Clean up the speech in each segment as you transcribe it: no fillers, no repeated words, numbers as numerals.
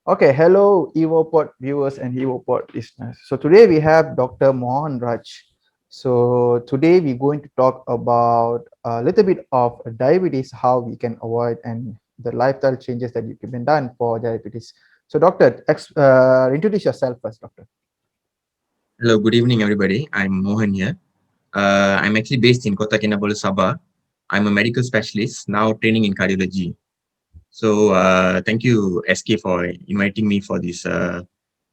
Okay, hello EvoPod viewers and EvoPod listeners. So today we have Dr. Mohanaraj. So today we're going to talk about a little bit of diabetes, how we can avoid and the lifestyle changes that you can be done for diabetes. So doctor, introduce yourself first, doctor. Hello, good evening, everybody. I'm Mohan here. I'm actually based in Kota Kinabalu, Sabah. I'm a medical specialist now training in cardiology. So, thank you, SK, for inviting me for this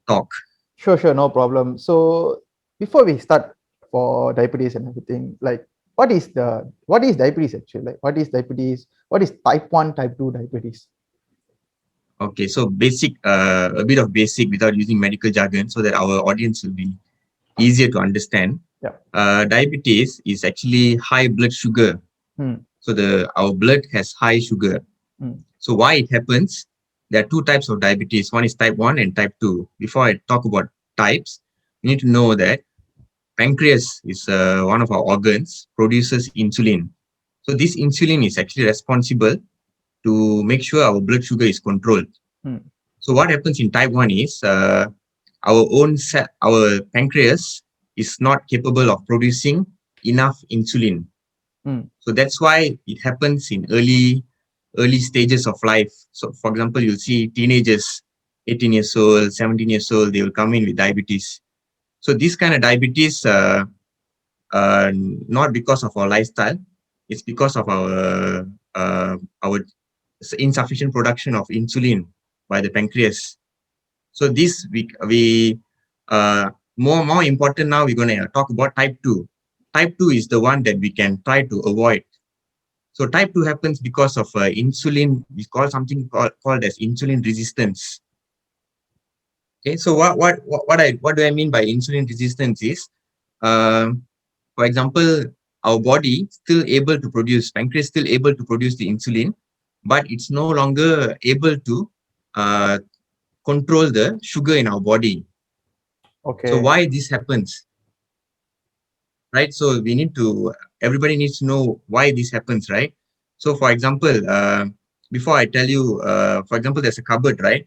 talk. Sure, no problem. So before we start for diabetes and everything, like what is diabetes actually? Like what is diabetes? What is type 1, type 2 diabetes? Okay, so a bit of basic without using medical jargon so that our audience will be easier to understand. Yeah. Diabetes is actually high blood sugar. Hmm. So our blood has high sugar. Hmm. So why it happens? There are two types of diabetes. One is type 1 and type 2. Before I talk about types, you need to know that pancreas is one of our organs, produces insulin. So this insulin is actually responsible to make sure our blood sugar is controlled. Hmm. So what happens in type 1 is our pancreas is not capable of producing enough insulin. Hmm. So that's why it happens in early stages of life. So for example, you'll see teenagers, 18 years old, 17 years old, they will come in with diabetes. So this kind of diabetes, not because of our lifestyle, it's because of our insufficient production of insulin by the pancreas. So this we more important now. We're going to talk about type 2. Type 2 is the one that we can try to avoid. So type 2 happens because of insulin. We call something called as insulin resistance. Okay, so what do I mean by insulin resistance is, for example, our body still able to produce, pancreas still able to produce the insulin, but it's no longer able to uh, control the sugar in our body. So Okay. why this happens, right? So everybody needs to know why this happens, right? So for example, before I tell you, for example, there's a cupboard, right?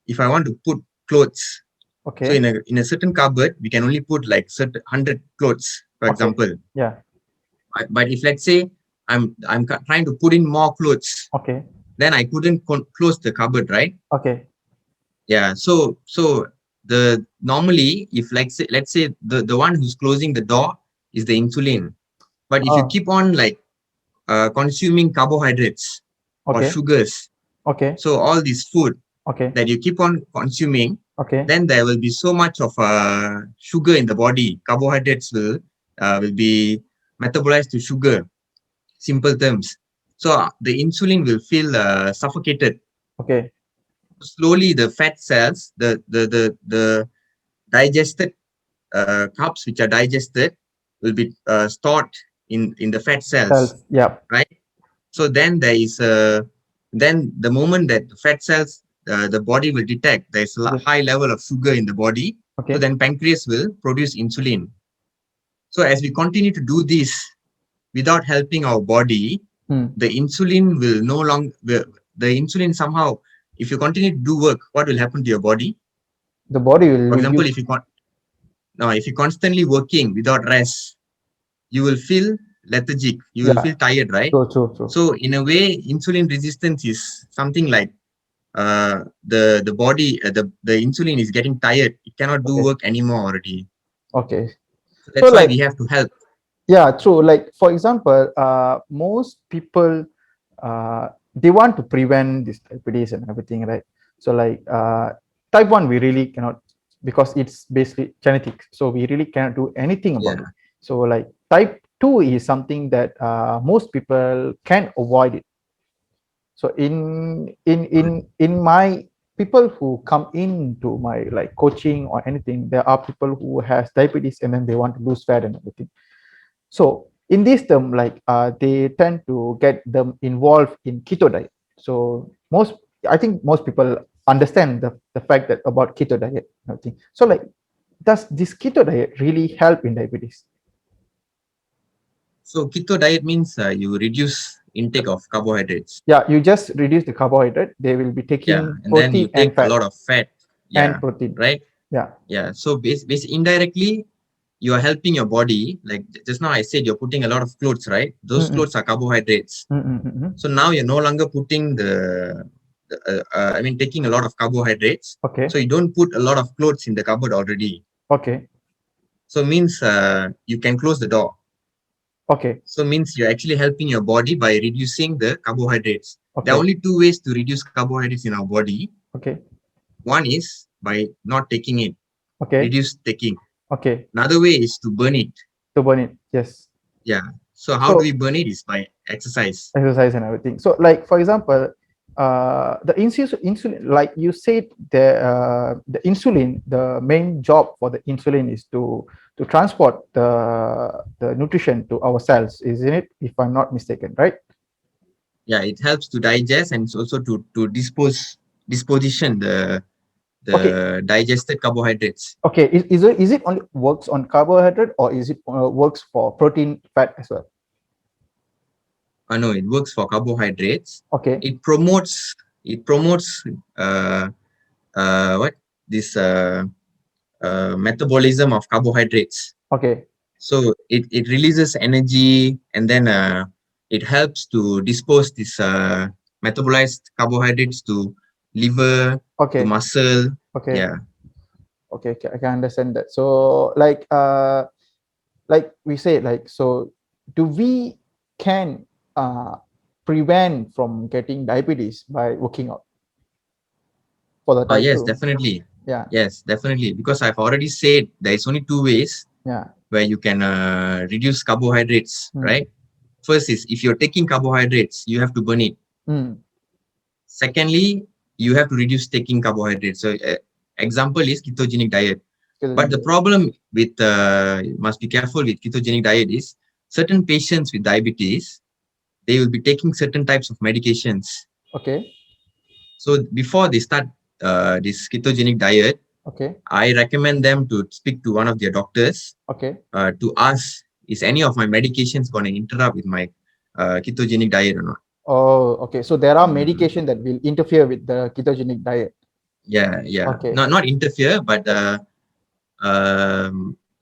If I want to put clothes, so Okay. in a certain cupboard, we can only put like certain 100 clothes, for Okay. example. Yeah. But if let's say I'm trying to put in more clothes, Okay. then I couldn't close the cupboard, right? Okay. Yeah. So the normally, if like say let's say the one who's closing the door is the insulin, but if you Oh. keep on like consuming carbohydrates or Okay. sugars, Okay. so all this food Okay. that you keep on consuming, Okay. then there will be so much of sugar in the body. Carbohydrates will be metabolized to sugar. Simple terms. So the insulin will feel suffocated. Okay. Slowly, the fat cells, the digested carbs which are digested, will be stored in the fat cells, Cells. Yeah. right? So then then the moment that the fat cells, the body will detect there's a Yes. high level of sugar in the body, so Okay. then pancreas will produce insulin. So as we continue to do this without helping our body, Hmm. the insulin will no longer, the insulin somehow, if you continue to do work, what will happen to your body? The body will For example, use. if you're constantly working without rest, you will feel lethargic, you will Yeah. feel tired, right? True. So in a way, insulin resistance is something like the body, the insulin is getting tired. It cannot do Okay. work anymore already. Okay. So So that's why like we have to help. yeah, true. Like for example, most people they want to prevent this diabetes and everything, right? So like type 1 we really cannot because it's basically genetics. So we really cannot do anything about it. Yeah. So like type 2 is something that most people can avoid it. So in my people who come into my like coaching or anything, there are people who has diabetes and then they want to lose fat and everything. So in this term, like they tend to get them involved in keto diet. So I think most people understand the fact that about keto diet and everything. So like, does this keto diet really help in diabetes? So keto diet means you reduce intake of carbohydrates. Yeah, you just reduce the carbohydrate. They will be Yeah, taking and then you protein and take a fat lot of fat. and Yeah, protein. right. Yeah. Yeah. So indirectly, you are helping your body. Like just now I said, you're putting a lot of clothes, right? Those Mm-mm. clothes are carbohydrates. Mm-mm-mm. So now you're no longer putting I mean, taking a lot of carbohydrates. So Okay. you don't put a lot of clothes in the cupboard already. Okay. So means you can close the door. Okay. So means you're actually helping your body by reducing the carbohydrates. There are Okay. only two ways to reduce carbohydrates in our body. Okay. One is by not taking it, Okay. reduce taking. Okay. Another way is to burn it. To burn it. Yes. Yeah. So how do we So burn it is by exercise. exercise and everything. So like for example, the insulin, like you said, the insulin, the main job for the insulin is to transport the nutrition to our cells, isn't it? If I'm not mistaken, right? Yeah, it helps to digest and it's also to disposition Okay. the digested carbohydrates. Okay. Is it only works on carbohydrate or is it works for protein, fat as well? No, it works for carbohydrates. Okay. It promotes uh, what this metabolism of carbohydrates. Okay. So it releases energy and then it helps to dispose this metabolized carbohydrates to liver, to Okay. muscle. Okay. Yeah. Okay. Okay. I can understand that. So like we say, like, so do we can uh prevent from getting diabetes by working out for the type Yes, 2? definitely. Yeah. Yes, definitely. Because I've already said there is only two ways Yeah. where you can reduce carbohydrates, Mm. right? First is if you're taking carbohydrates, you have to burn it. Mm. Secondly, you have to reduce taking carbohydrates. So, example is ketogenic diet. But the problem with you must be careful with ketogenic diet is certain patients with diabetes, they will be taking certain types of medications. Okay. So before they start this ketogenic diet, Okay. I recommend them to speak to one of their doctors Okay. to ask, is any of my medications going to interrupt with my ketogenic diet or not? Oh, okay. So there are Mm, medication that will interfere with the ketogenic diet. yeah, yeah. Okay. Not interfere, but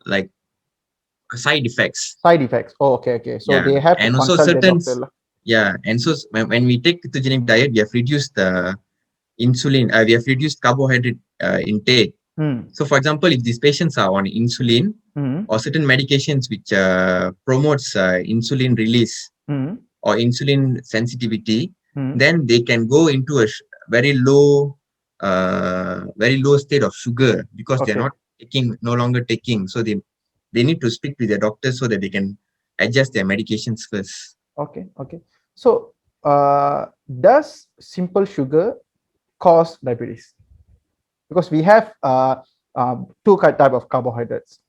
like side effects. Side effects. Oh, okay. Okay. So Yeah, they have to and also consult the certain doctor lah. yeah, and so when we take ketogenic diet, we have reduced the insulin. We have reduced carbohydrate intake. Hmm. So, for example, if these patients are on insulin Hmm. or certain medications which promotes insulin release Hmm. or insulin sensitivity, Hmm. then they can go into a very low state of sugar because they're Okay. not taking, no longer taking. So they need to speak with their doctor so that they can adjust their medications first. Okay. Okay. So does simple sugar cause diabetes? Because we have two type of carbohydrates,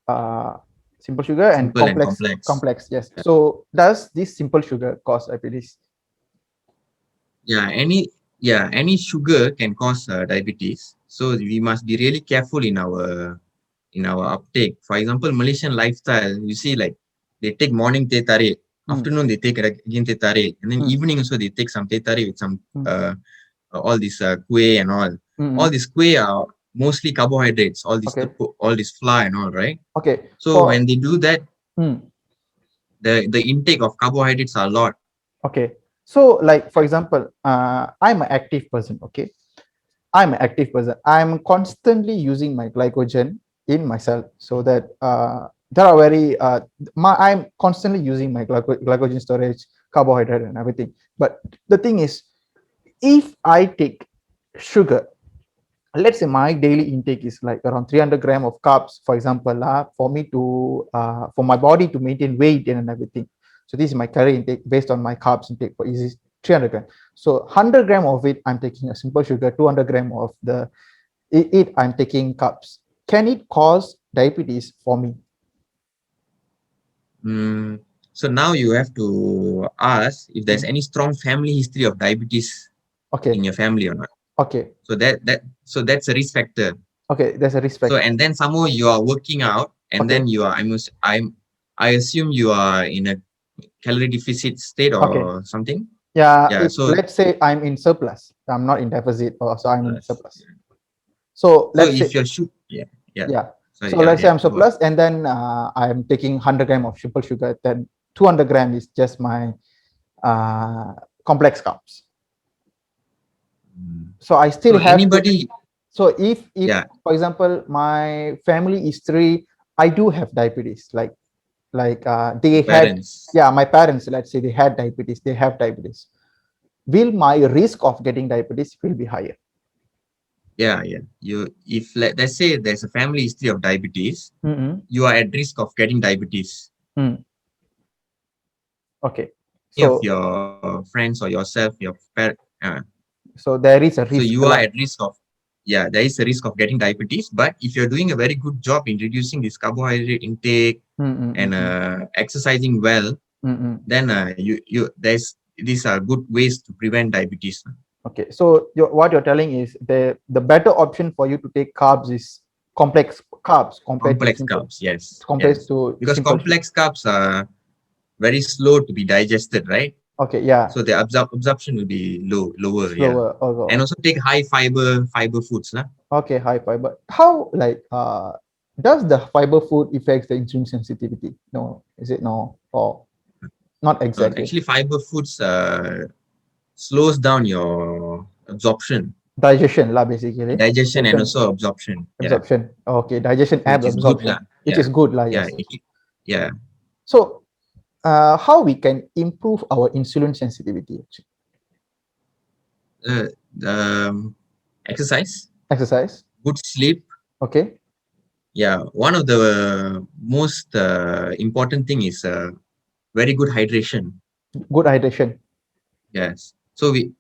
simple sugar and Simple and complex. complex. Complex, yes. So does this simple sugar cause diabetes? Yeah, any sugar can cause diabetes. So we must be really careful in our uptake. For example, Malaysian lifestyle, you see, like they take morning teh tarik, Mm, afternoon they take again teh tarik, and then mm, evening also they take some teh tarik with some mm, all this kueh and all. All mm. these kueh are mostly carbohydrates. Okay. All this flour and all, right? Okay. So For when they do that, mm, the intake of carbohydrates are a lot. okay. So like for example, I'm an active person. Okay. I'm an active person. I'm constantly using my glycogen in myself so that there are very I'm constantly using my glycogen storage, carbohydrate, and everything. But the thing is, if I take sugar, let's say my daily intake is like around 300 gram of carbs, for example, for me to for my body to maintain weight and everything. So this is my calorie intake based on my carbs intake for easy 300 gram. So 100 gram of it, I'm taking a simple sugar. 200 gram of the it I'm taking carbs. Can it cause diabetes for me? Mm, so now you have to ask if there's Mm. any strong family history of diabetes in Okay. your family or not. Okay. So that's a risk factor. Okay. There's a So respect. and then somehow you are working out, and then Okay. you are I assume you are in a calorie deficit state Okay. or something. Yeah, Yeah, if so let's say I'm in surplus, I'm not in deficit, or so I'm in surplus. surplus. So So let's say, if you're yeah, yeah. yeah. So Sorry, let's say yeah, I'm go on. surplus, and then I'm taking 100 gram of simple sugar. Then 200 gram is just my uh, complex carbs. Mm. So I So still have to. anybody, So if yeah, for example my family is three, I do have diabetes. They your had, parents, yeah, my parents, let's say they had diabetes, they have diabetes. Will my risk of getting diabetes will be higher? yeah, yeah. You, if let's say there's a family history of diabetes, Mm-hmm. you are at risk of getting diabetes. Mm. Okay. Any of So your friends or yourself, uh, so there is a so risk you a are lot. at risk of, yeah, there is a risk of getting diabetes. But if you're doing a very good job in reducing this carbohydrate intake and Mm-mm-mm-mm. exercising well, Mm-mm. then you there's these are good ways to prevent diabetes. Okay. So what you're telling is the better option for you to take carbs is complex carbs Complex carbs, yes, compared yes, to because simple sugar. complex carbs are very slow to be digested, right? Okay. Yeah. So the absorption will be lower, yeah. Slower. And Okay. also take high fiber foods, lah. Okay, high fiber. How does the fiber food affect the insulin sensitivity? No, is it no or not exactly? Actually, fiber foods slows down your absorption, Digestion lah basically. digestion, and Digestion, also absorption. Yeah, absorption. Okay, digestion so and which is good, lah. absorption, which Yeah, is good lah. yeah, Yes. yeah. So, how we can improve our insulin sensitivity? Actually? Uh, Exercise, Exercise. good sleep. Okay. Yeah, one of the most important thing is very good hydration. Good hydration. Yes. So we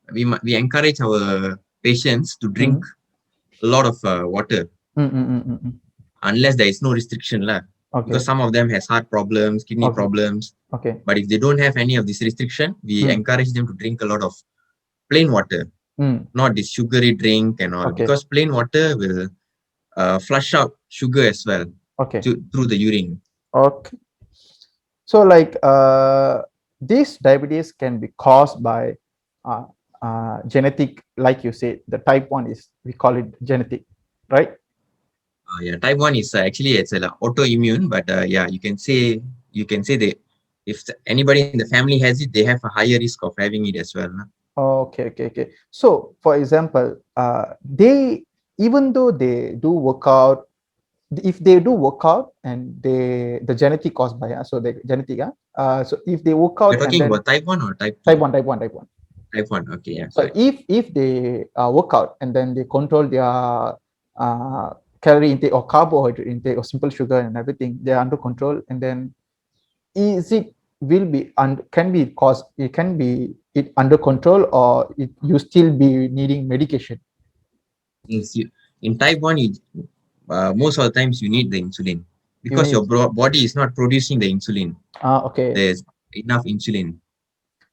encourage our patients to drink Mm. a lot of water Mm, mm, mm, mm, mm. unless there is no restriction lah. Because Okay. some of them has heart problems, kidney Okay. problems. Okay. But if they don't have any of this restriction, we Mm. encourage them to drink a lot of plain water, Mm. not this sugary drink and all. Okay. Because plain water will flush out sugar as well Okay. through the urine. Okay. So this diabetes can be caused by uh, genetic, like you said, the type 1 is, we call it genetic, right? Yeah, type one is actually it's an autoimmune, but yeah, you can say that if anybody in the family has it, they have a higher risk of having it as well. Nah. Okay, okay, okay. So for example, they, even though they do workout, if they do workout and the genetic caused by, so the genetic, so if they work You're out and talking then about type one or type type two? 1, type 1, type 1. Type one. Okay, yeah, So sorry. if they work out and then they control their calorie intake or carbohydrate intake or simple sugar and everything, they're under control, and then is it will be can be cause, it can be it under control, or you still be needing medication? In type one, most of the times you need the insulin You because need, your body is not producing the insulin. okay. There's enough insulin.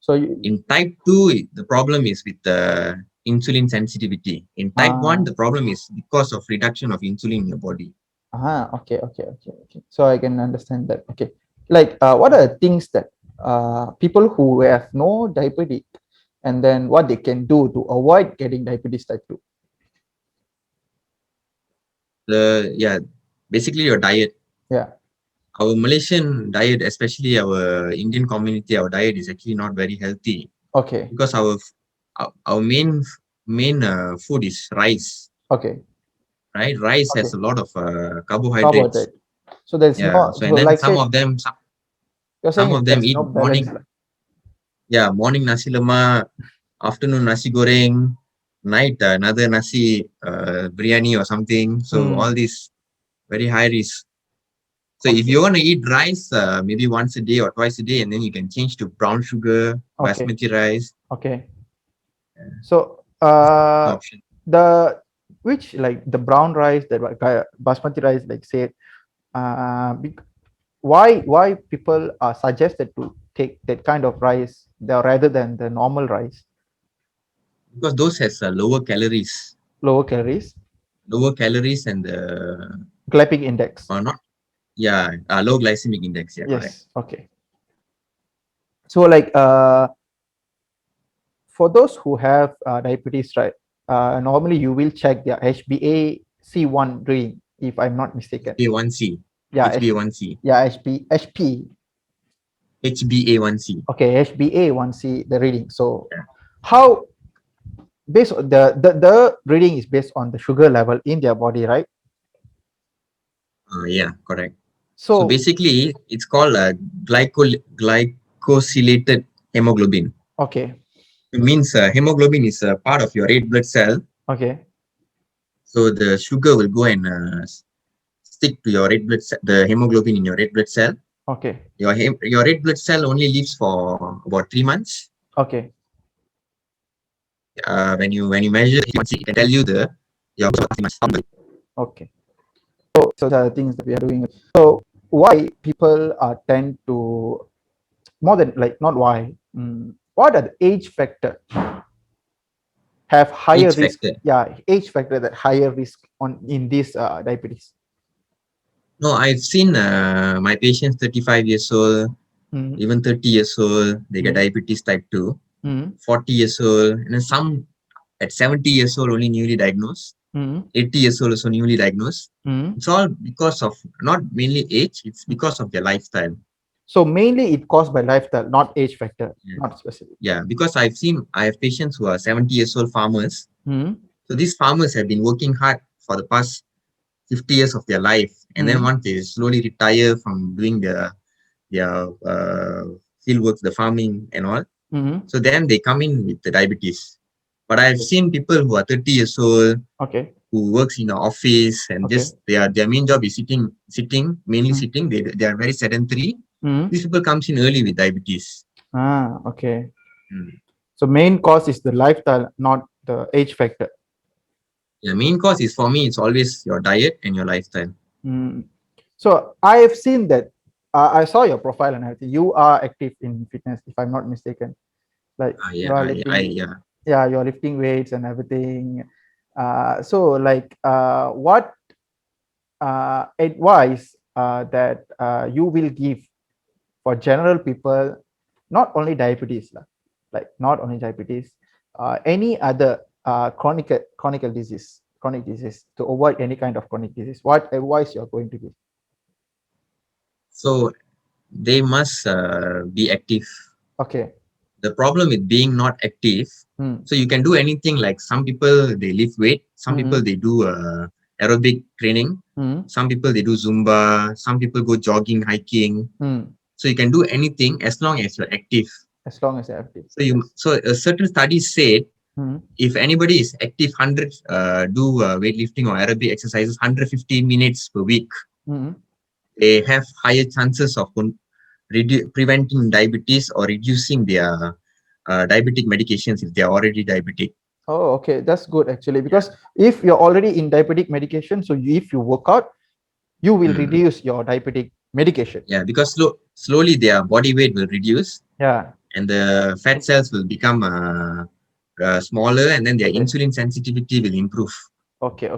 So you, In type two, the problem is with the insulin sensitivity. In type one, uh, the problem is because of reduction of insulin in your body. okay, okay, okay, okay. So I can understand that. Okay, like what are the things that people who have no diabetic, and then what they can do to avoid getting diabetes type 2? Yeah, basically your diet. Yeah. Our Malaysian diet, especially our Indian community, our diet is actually not very healthy Okay. because our main food is rice. Okay. Right, rice has Okay. a lot of carbohydrates. Carbohydrate. So there's Yeah, no, so so and then like some say of them you're some saying of them there's eat no balance. morning. Yeah, morning nasi lemak, afternoon nasi goreng, night another nasi biryani or something. So all Hmm. this very high risk. So if Okay. you want to eat rice, maybe once a day or twice a day, and then you can change to brown sugar, Okay. basmati rice. Okay. So The option. the which, like the brown rice, that basmati rice, like say why people are suggested to take that kind of rice rather than the normal rice, Because those has lower calories, lower calories and the glycemic index? not yeah low glycemic index. Yeah, correct. Yes. Okay. So like for those who have diabetes, right? Normally you will check their HbA1c reading, if I'm not mistaken. HbA1c, Yeah, HbA1c, yeah, HP. HbA1c. Okay, HbA1c, the reading. So how, based on the reading is based on the sugar level in their body, right? Yeah, correct. So So basically, it's called a glycosylated hemoglobin. okay, It means hemoglobin is a part of your red blood cell. okay, So the sugar will go and stick to your red blood the hemoglobin in your red blood cell. okay, Your red blood cell only lives for about 3 months. okay, When you measure HbA1c, it can tell you the your 3 months. okay. So the things that we are doing. So why people tend to, more than like, not why, what are the age factor have higher Age risk? factor. Yeah, age factor that higher risk on in this diabetes. No, I've seen my patients 35 years old, Mm, even 30 years old, they get mm, diabetes type 2, mm, 40 years old, and then some at 70 years old only newly diagnosed, mm, 80 years old also newly diagnosed. mm. It's all because of not mainly age, it's because of their lifestyle. So mainly it caused by lifestyle, not age factor, Yeah. not specific. Yeah, because I have patients who are 70 years old farmers. Mm, So these farmers have been working hard for the past 50 years of their life. And then mm, once they slowly retire from doing their field works, the farming and all, mm. so then they come in with the diabetes. But I've seen people who are 30 years old, Okay, who works in the office and okay. just their main job is mainly Mm, sitting. They are very sedentary. mm. These people comes in early with diabetes. Okay. Mm. So main cause is the lifestyle, not the age factor. The main cause is for me, it's always your diet and your lifestyle. Mm. So I have seen that. I saw your profile and everything. You are active in fitness, if I'm not mistaken. Like you Yeah, are I lifting, yeah. yeah, you're lifting weights and everything. So like, what advice that you will give for general people, not only diabetes, lah, like not only diabetes, any other chronic disease, to avoid any kind of chronic disease? What advice you're going to give? So they must be active. Okay. The problem with being not active, Mm, so you can do anything. Like some people they lift weight, some people mm, they do aerobic training, mm, some people they do Zumba, some people go jogging, hiking. mm. So you can do anything as long as you're active. As long as you're active. Yes. So a certain study said Mm, if anybody is active 100 do weightlifting or aerobic exercises 150 minutes per week, mm. they have higher chances of preventing diabetes or reducing their diabetic medications if they are already diabetic. Oh, okay. That's good actually, Yeah. because if you're already in diabetic medication, so if you work out, you will Mm. reduce your diabetic medication. Yeah, because slowly their body weight will reduce Yeah. and the fat cells will become smaller, and then their Okay. insulin sensitivity will improve. Okay.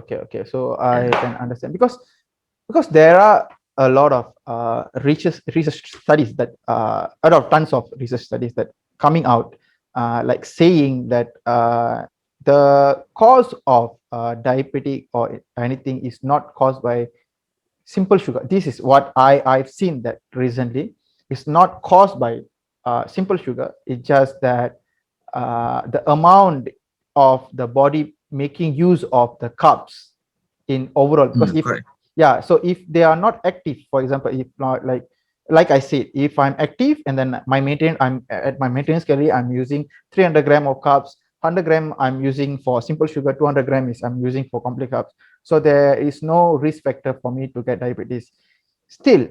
So I Yeah. can understand, because there are a lot of research studies that a lot of tons of research studies that coming out, like saying that the cause of diabetic or anything is not caused by simple sugar. This is what I've seen that recently. It's not caused by simple sugar. It's just that the amount of the body making use of the carbs in overall. Because if, Correct. yeah, so if they are not active, for example, if not, like I said, if I'm active and then I'm at my maintenance calorie, I'm using 300 gram of carbs, 100 gram I'm using for simple sugar, 200 gram is I'm using for complex carbs. So there is no risk factor for me to get diabetes. Still,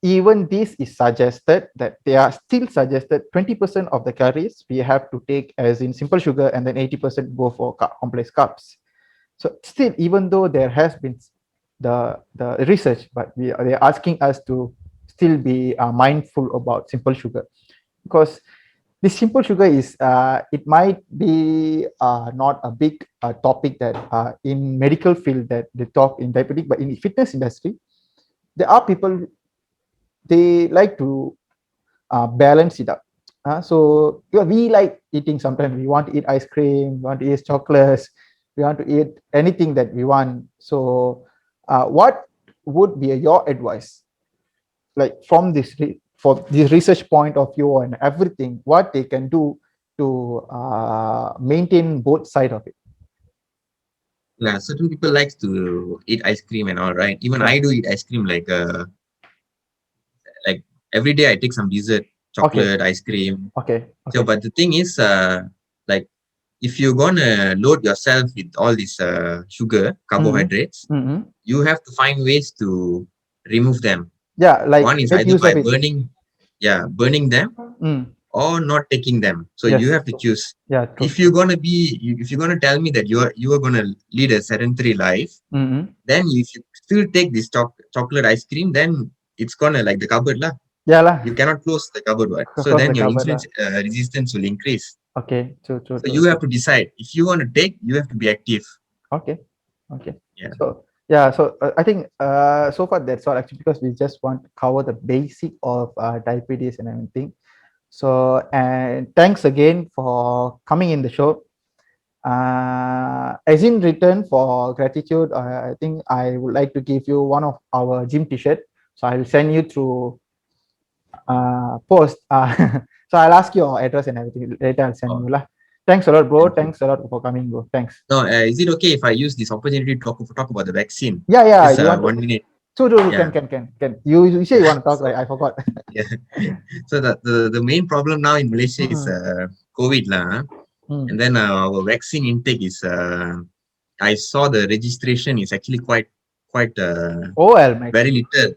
even this is suggested, that they are still suggested 20% of the calories we have to take as in simple sugar, and then 80% go for complex carbs. So still, even though there has been the research, but they're asking us to still be mindful about simple sugar, because this simple sugar is, it might be not a big topic that in medical field that they talk in diabetic, but in the fitness industry, there are people, they like to balance it up. So yeah, we like eating. Sometimes we want to eat ice cream, we want to eat chocolates, we want to eat anything that we want. So what would be your advice, like from for this research point of view and everything, what they can do to maintain both side of it? Yeah, certain people likes to eat ice cream and all, right? Even Yeah. I do eat ice cream like every day I take some dessert, Okay. chocolate, ice cream. Okay. So, Okay. but the thing is, like if you're gonna load yourself with all this sugar, Mm-hmm. carbohydrates, Mm-hmm. you have to find ways to remove them. Yeah, One like is get either use by of it. burning, yeah, burning them Mm. or not taking them. So you Yes. have to choose. Yeah, true, If you're true. gonna if you're gonna tell me that you are gonna lead a sedentary life, Mm-hmm. then if you still take this chocolate ice cream, then it's gonna like the cupboard lah. Yeah lah. You cannot close the cupboard, right? So Close then the your cupboard insulin lah. resistance will increase. Okay, true, true, So true, you have true. to decide if you want to take, you have to be active. Okay, okay. Yeah, So yeah, so I think so far that's all actually, because we just want to cover the basic of diabetes and everything. So and thanks again for coming in the show. As in return for gratitude, I think I would like to give you one of our gym t-shirt. So I will send you through post. So I'll ask your address and everything later. I'll send oh, you lah. Thanks a lot, bro. thank you. Thanks a lot for coming, bro. Thanks. No, is it okay if I use this opportunity to talk about the vaccine? Yeah, yeah. Just You want to? 1 minute. So, Yeah. can. You say you want to talk, right? So I forgot. yeah. So the main problem now in Malaysia is Mm, COVID lah. And mm. then our vaccine intake is I saw the registration is actually quite OL very actually. little.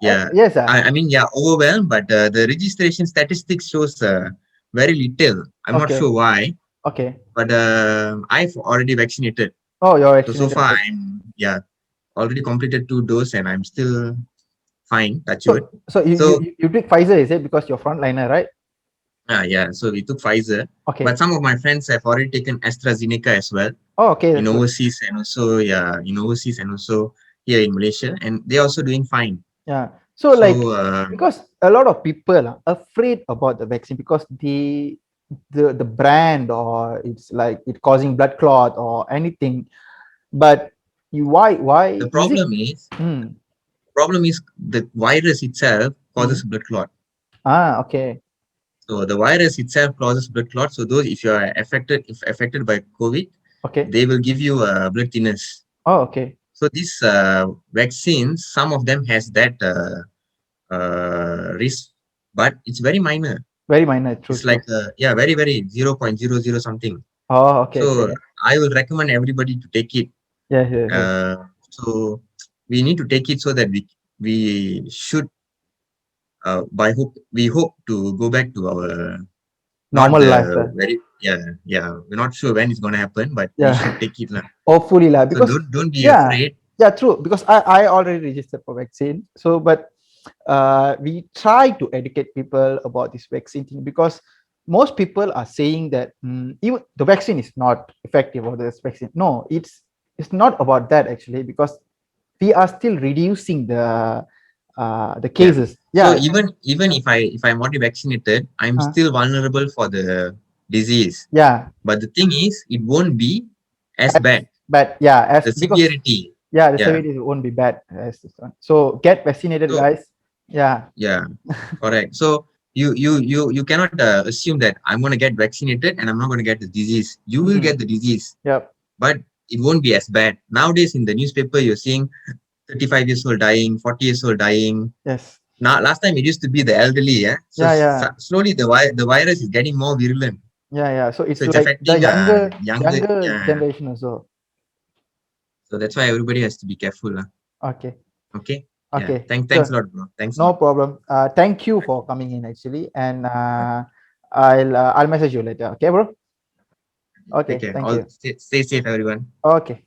Yeah, Yes, I mean, yeah, overwhelmed, but the registration statistics shows very little. I'm not okay, sure why, okay. but I've already vaccinated. Oh, you're So vaccinated far already. I'm, yeah, already completed 2 doses and I'm still fine. Touch wood. So So you pick Pfizer, is it because you're frontliner, right? yeah, so we took Pfizer, but Okay. some of my friends have already taken AstraZeneca as well Oh, okay, in that's good. overseas and also here in Malaysia, and they're also doing fine. Yeah. So like So because a lot of people are afraid about the vaccine because the brand, or it's like it causing blood clot or anything. But why the is it? problem is the virus itself causes Mm. blood clot. Okay. So the virus itself causes blood clot. So those if you are if affected by COVID, Okay. they will give you blood thinners. Oh, okay. So these vaccines, some of them has that risk, but it's very minor. Very minor, true, It's like true. yeah, very 0.00 something. Oh, okay, So okay. I will recommend everybody to take it. Yes, yes, yes. So we need to take it so that we should we hope to go back to our not Normal life, the very we're not sure when it's gonna happen, but we yeah. should take it lah. Hopefully lah, So because don't be yeah, afraid. yeah, true. Because I already registered for vaccine. So, but we try to educate people about this vaccine thing, because most people are saying that even the vaccine is not effective, or this vaccine. No, it's not about that actually, because we are still reducing the Yeah. cases. So Yeah. even if I'm already vaccinated, I'm Uh, still vulnerable for the disease. yeah. But the thing is, it won't be as As, bad. but yeah, as The because severity. yeah, the Yeah. severity won't be bad as this one. So get vaccinated, So guys. Yeah. yeah, correct. So you cannot assume that I'm gonna get vaccinated and I'm not gonna get the disease. You will Mhm. get the disease, Yep. but it won't be as bad. Nowadays in the newspaper, you're seeing 35 years old dying, 40 years old dying. Yes. Now, last time it used to be the elderly, yeah. So Yeah, yeah, slowly the virus is getting more virulent. yeah, yeah. So So it's it's like the affecting younger, younger yeah. generation also. So that's why everybody has to be careful, lah. Okay. Okay, yeah. Okay. Thanks a Sure. lot, bro. Thanks a No lot. problem. Thank you for coming in actually, and I'll message you later. Okay, bro. Take Okay. care. Thank All you. stay safe, everyone. Okay.